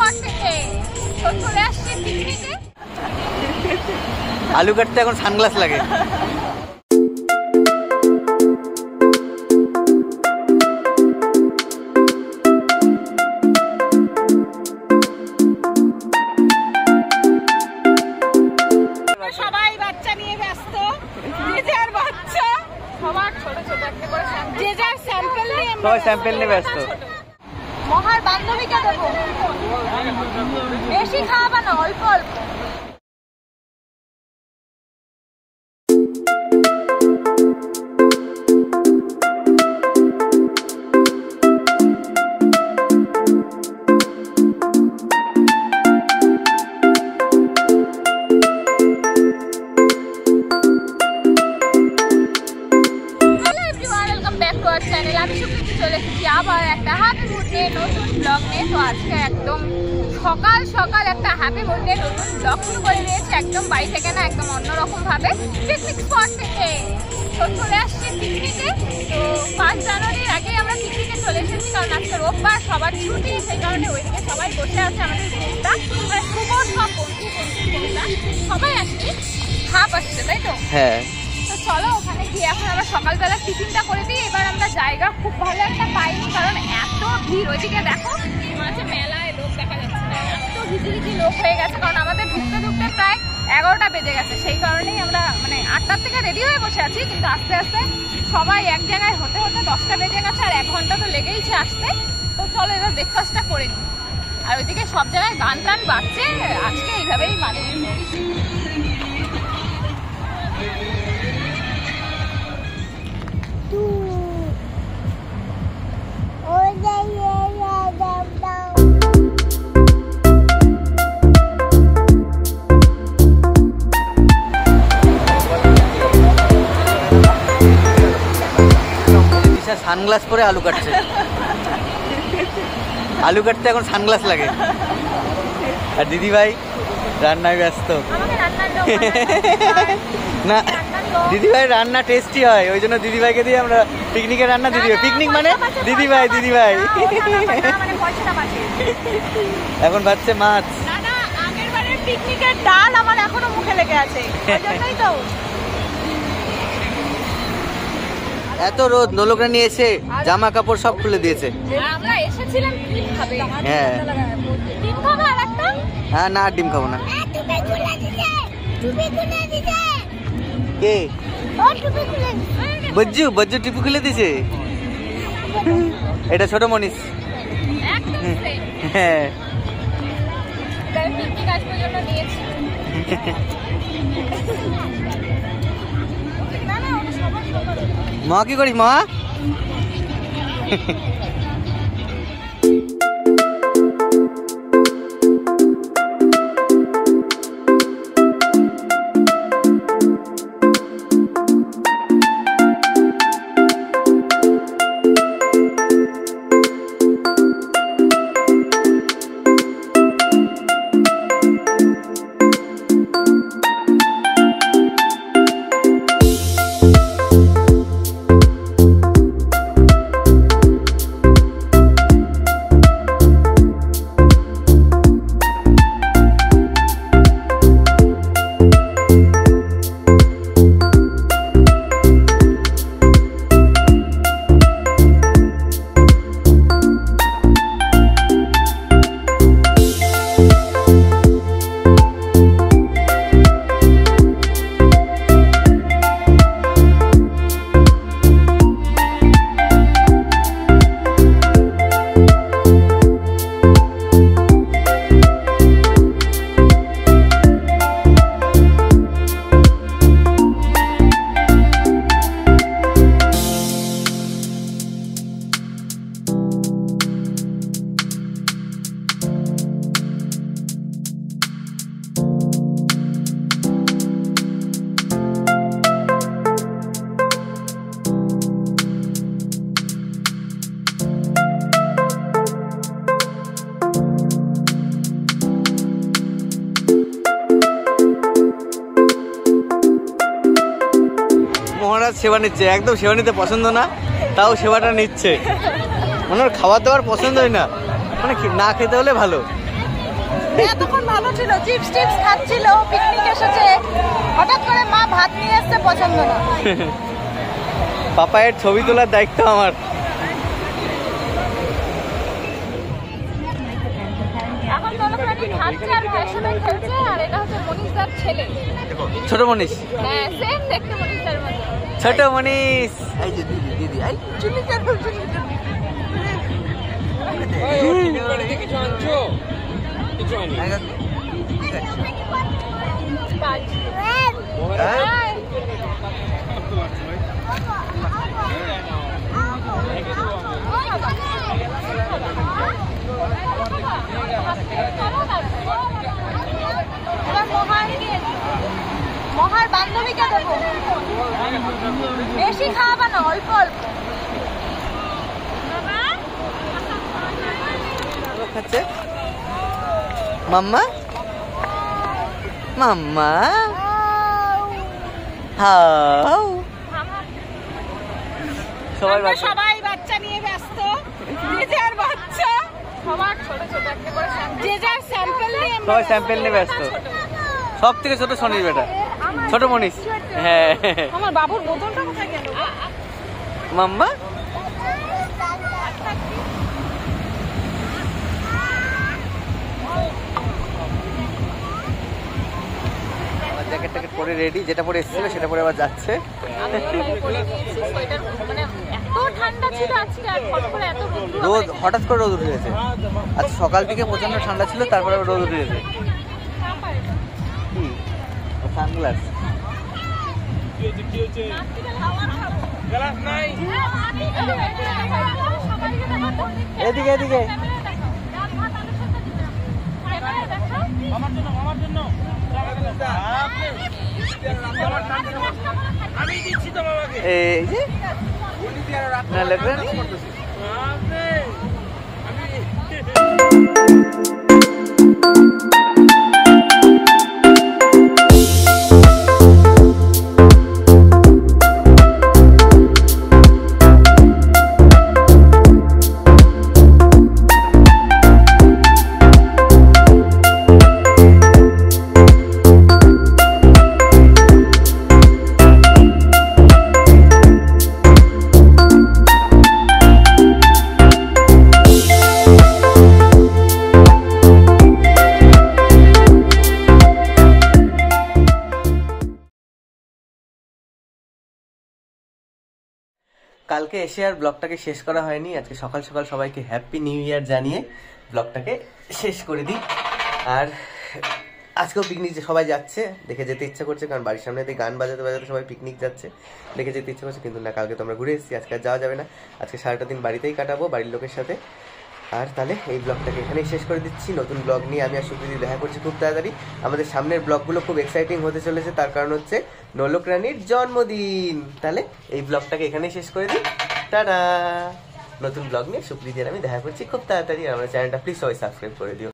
Spot থেকে চলে আসছে পিকনিকে। আলু কাটতে এখন সানগ্লাস লাগে। সবাই বাচ্চা নিয়ে ব্যস্ত, যে যার বাচ্চা, সবার ছোট ছোট একটা করে যে যার স্যাম্পল নিয়ে, সবাই স্যাম্পল নিয়ে ব্যস্ত। মহার বান্ধবীকে দেবো, বেশি খাওয়াবা না, অল্প অল্প। আমি সুপ্রীতি চলে এসেছি আবার একটা হ্যাপি মুড নিয়ে, নতুন ব্লগ নিয়ে। তো আজকে একদম সকাল সকাল একটা হ্যাপি মুড নিয়ে নতুন ব্লগ শুরু করে দিয়েছি, একদম বাড়ি থেকে না, একদম অন্যরকম ভাবে পিকনিক স্পট থেকে। তো চলে আসছি পিকনিকে। তো 5 জানুয়ারির আগেই আমরা পিকনিকে চলে এসেছি, কারণ আজকে রোববার, সবার ছুটি, সেই কারণে ওইদিকে সবাই বসে আছে। আমাদের গ্রুপটা মানে শুভ সব বন্ধুরা সবাই আসছি, হাফ আসছে, তাই তো? হ্যাঁ। তো চলো ওখানে গিয়ে এখন আমরা সকালবেলা টিফিনটা করে দিই। এবার আমরা জায়গা খুব ভালো একটা পাইনি, কারণ এত ভিড়। ওইদিকে দেখো মনে হচ্ছে মেলায় লোক দেখা যাচ্ছে না, এত ঘিচি লোক হয়ে গেছে। কারণ আমাদের ঢুকতে ঢুকতে প্রায় 11টা বেজে গেছে, সেই কারণেই আমরা মানে 8টার থেকে রেডি হয়ে বসে আছি, কিন্তু আস্তে আস্তে সবাই এক জায়গায় হতে হতে 10টা বেজে গেছে, আর 1 ঘন্টা তো লেগেইছে আসতে। তো চলো এবার ব্রেকফাস্টটা করে নিই। আর ওইদিকে সব জায়গায় গান টান বাজছে, আজকে এইভাবেই মানে সানগ্লাস পরে আলু কাটছে। আলু কাটতে এখন সানগ্লাস লাগে। আর দিদি ভাই রান্নায় ব্যস্ত। না দিদি ভাই রান্না টেস্টি হয়, ওই জন্য দিদি ভাইকে দিয়ে আমরা পিকনিকে রান্না দিদি ভাই। পিকনিক মানে দিদি ভাই, দিদি ভাই। এখন বাচ্চা মাছ। আগের বারের পিকনিকের ডাল আমার এখনো মুখে লেগে আছে, ওইজন্যই তো। এত রোদ, নোলকরা নিয়ে এসে জামা কাপড় সব খুলে দিয়েছে। আমরা এসেছিলাম কিভাবে? হ্যাঁ। ডিম খাবো আর একটা? হ্যাঁ না, ডিম খাবো না। কে? বজ্জু, বজ্জু টিপু খুলে দিয়েছে। এটা ছোট মনীষ। হ্যাঁ। পিকনিক আসবার জন্য নিয়েছি। মা কি করিস মা? মহারাজ সেবা নিচ্ছে, একদম সেবা নিতে পছন্দ না, তাও সেবাটা নিচ্ছে। মানে খাবার দাবার পছন্দ হয় না, মানে না খেতে হলে ভালো। এতক্ষণ ভালো ছিল, চিপস টিপস খাচ্ছিল, পিকনিক এসেছে, হঠাৎ করে মা ভাত নিয়ে আসতে পছন্দ না। পাপায়ের ছবি তোলার দায়িত্ব আমার। এখন দোলপ্রাণী খাচ্ছে আর ফ্যাশনে খেলছে, আর এটা হচ্ছে মনীষদার ছেলে। ছোট মনীষ, হ্যাঁ সেম দেখতে মনীষদার মতো। ছোট মনীষ। এই যে দিদি দিদি এই চুলি কেন চুলি কিছু আনছো কিছু আনি ঠিক আছে হাই। মহার বান্ধবীকে দেবো, বেশি খাওয়াবা না, অল্প অল্প। খাচ্ছে মাম্মা, মাম্মা হাও। সবাই আমরা বাচ্চা, সবাই বাচ্চা নিয়ে ব্যস্ত, যে যার বাচ্চা, সবার ছোট ছোট একটা করে যে যার স্যাম্পল নিয়ে আমরা সবাই স্যাম্পেল নিয়ে ব্যস্ত। সব থেকে ছোট সনির বেটা, ছোট মনীষ। হ্যাঁ আমার বাবুর বোতলটা কোথায় গেল? মাম্মা। জ্যাকেট ট্যাকেট পরে রেডি, যেটা পরে এসেছিল সেটা পরে আবার যাচ্ছে। মানে এত ঠান্ডা ছিল আজকে, আর ফট করে এত রোদ, হঠাৎ করে রোদ উঠে গেছে। আজ সকাল থেকে প্রচন্ড ঠান্ডা ছিল, তারপরে আবার রোদ উঠে গেছে। সানগ্লাস এদিকে এদিকে। এই যে না লাগবে না। কালকে এসে আর ব্লগটাকে শেষ করা হয়নি, আজকে সকাল সকাল সবাইকে হ্যাপি নিউ ইয়ার জানিয়ে ব্লগটাকে শেষ করে দিই। আর আজকেও পিকনিক সবাই যাচ্ছে, দেখে যেতে ইচ্ছা করছে, কারণ বাড়ির সামনে দিয়ে গান বাজাতে বাজাতে সবাই পিকনিক যাচ্ছে, দেখে যেতে ইচ্ছা করছে। কিন্তু না, কালকে তো আমরা ঘুরে এসেছি, আজকে আর যাওয়া যাবে না। আজকে সারাটা দিন বাড়িতেই কাটাবো বাড়ির লোকের সাথে। আর তাহলে এই ব্লগটাকে এখানেই শেষ করে দিচ্ছি। নতুন ব্লগ নিয়ে আমি আর সুপ্রীতি দেখা করছি খুব তাড়াতাড়ি। আমাদের সামনের ব্লগগুলো খুব এক্সাইটিং হতে চলেছে, তার কারণ হচ্ছে নোলক রানীর জন্মদিন। তাহলে এই ব্লগটাকে এখানেই শেষ করে দিই, টাটা। নতুন ব্লগ নিয়ে সুপ্রীতি আর আমি দেখা করছি খুব তাড়াতাড়ি। আর আমার চ্যানেলটা প্লিজ সবাই সাবস্ক্রাইব করে দিও।